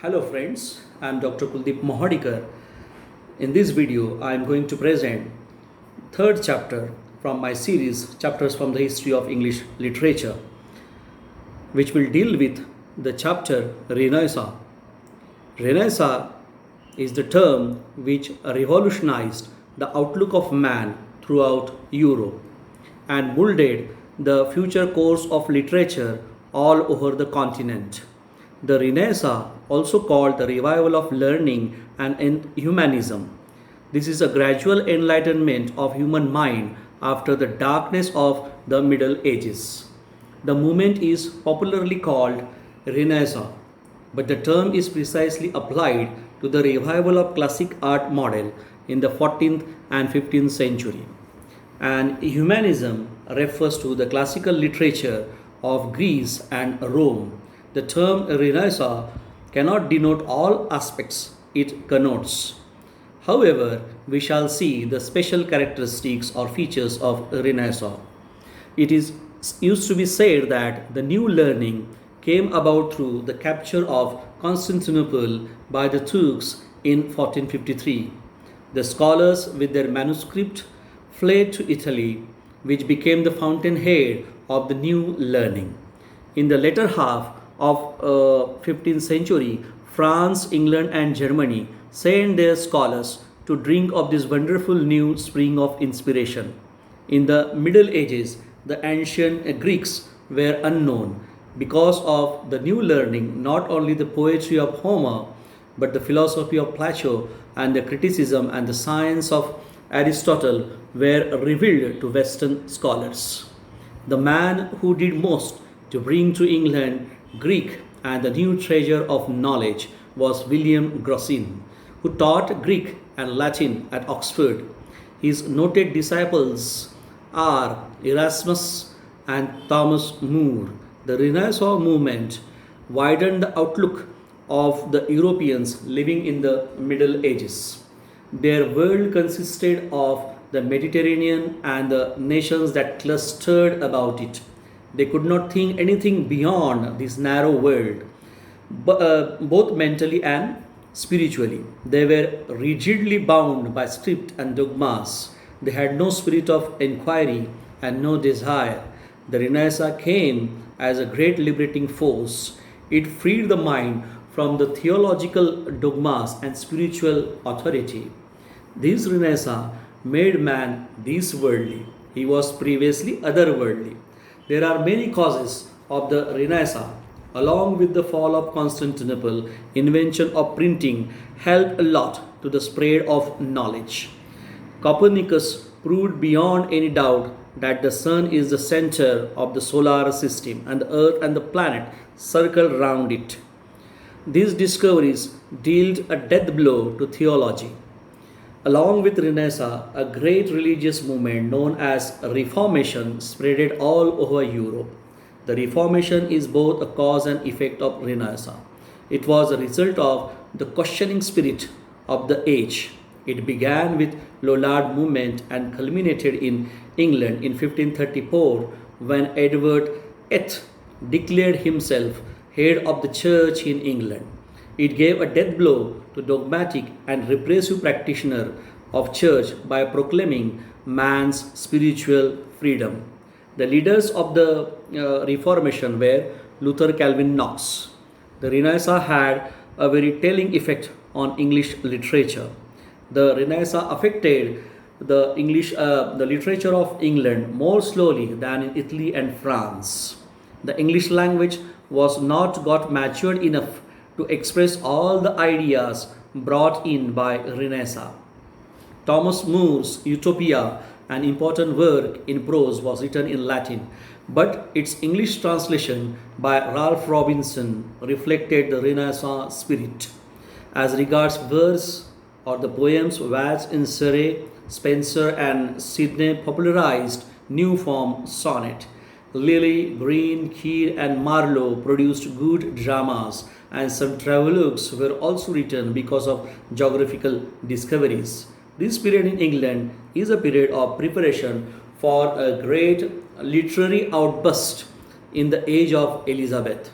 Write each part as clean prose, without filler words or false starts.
Hello friends, I am Dr. Kuldeep Mohadikar. In this video, I am going to present third chapter from my series Chapters from the History of English Literature, which will deal with the chapter Renaissance. Renaissance is the term which revolutionized the outlook of man throughout Europe and molded the future course of literature all over the continent. The Renaissance, also called the revival of learning and humanism, this is a gradual enlightenment of human mind after the darkness of the Middle Ages. The movement is popularly called Renaissance, but the term is precisely applied to the revival of classic art model in the 14th and 15th century. And humanism refers to the classical literature of Greece and Rome. The term Renaissance cannot denote all aspects it connotes. However, we shall see the special characteristics or features of Renaissance. It is used to be said that the new learning came about through the capture of Constantinople by the Turks in 1453. The scholars, with their manuscript, fled to Italy, which became the fountainhead of the new learning. In the latter half of 15th century, France, England, and Germany sent their scholars to drink of this wonderful new spring of inspiration. In the Middle Ages, the ancient Greeks were unknown because of the new learning, not only the poetry of Homer, but the philosophy of Plato and the criticism and the science of Aristotle were revealed to Western scholars. The man who did most to bring to England Greek and the new treasure of knowledge was William Grocyn, who taught Greek and Latin at Oxford. His noted disciples are Erasmus and Thomas More. The Renaissance movement widened the outlook of the Europeans living in the Middle Ages. Their world consisted of the Mediterranean and the nations that clustered about it. They could not think anything beyond this narrow world, both mentally and spiritually. They were rigidly bound by script and dogmas. They had no spirit of inquiry and no desire. The Renaissance came as a great liberating force. It freed the mind from the theological dogmas and spiritual authority. This Renaissance made man this worldly. He was previously otherworldly. There are many causes of the Renaissance. Along with the fall of Constantinople, invention of printing helped a lot to the spread of knowledge. Copernicus proved beyond any doubt that the sun is the center of the solar system and the earth and the planet circle round it. These discoveries dealt a death blow to theology. Along with Renaissance, a great religious movement known as Reformation spread all over Europe. The Reformation is both a cause and effect of Renaissance. It was a result of the questioning spirit of the age. It began with Lollard movement and culminated in England in 1534 when Edward VIII declared himself head of the church in England. It gave a death blow to dogmatic and repressive practitioner of church by proclaiming man's spiritual freedom. The leaders of the Reformation were Luther, Calvin, Knox. The Renaissance had a very telling effect on English literature. The Renaissance affected the literature of England more slowly than in Italy and France. The English language was not got matured enough to express all the ideas brought in by Renaissance. Thomas More's Utopia, an important work in prose, was written in Latin, but its English translation by Ralph Robinson reflected the Renaissance spirit. As regards verse or the poems, Watts in Surrey, Spenser, and Sidney popularized new form sonnet. Lilly, Green, Keir, and Marlowe produced good dramas, and some travelogues were also written because of geographical discoveries. This period in England is a period of preparation for a great literary outburst in the age of Elizabeth.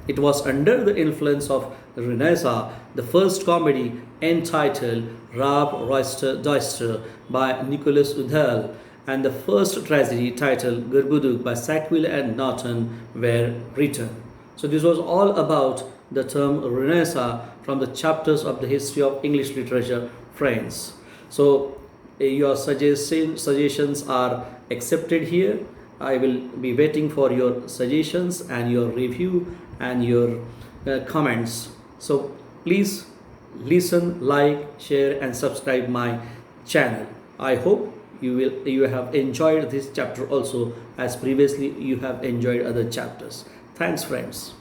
It was under the influence of Renaissance, the first comedy entitled Rab Royster Doyster by Nicholas Udall and the first tragedy titled Gerbuduk by Sackville and Norton were written. So this was all about the term Renaissance from the chapters of the history of English literature, friends. So your suggestions are accepted here. I will be waiting for your suggestions and your review and your comments. So please listen, like, share and subscribe my channel. I hope you have enjoyed this chapter also, as previously you have enjoyed other chapters. Thanks friends.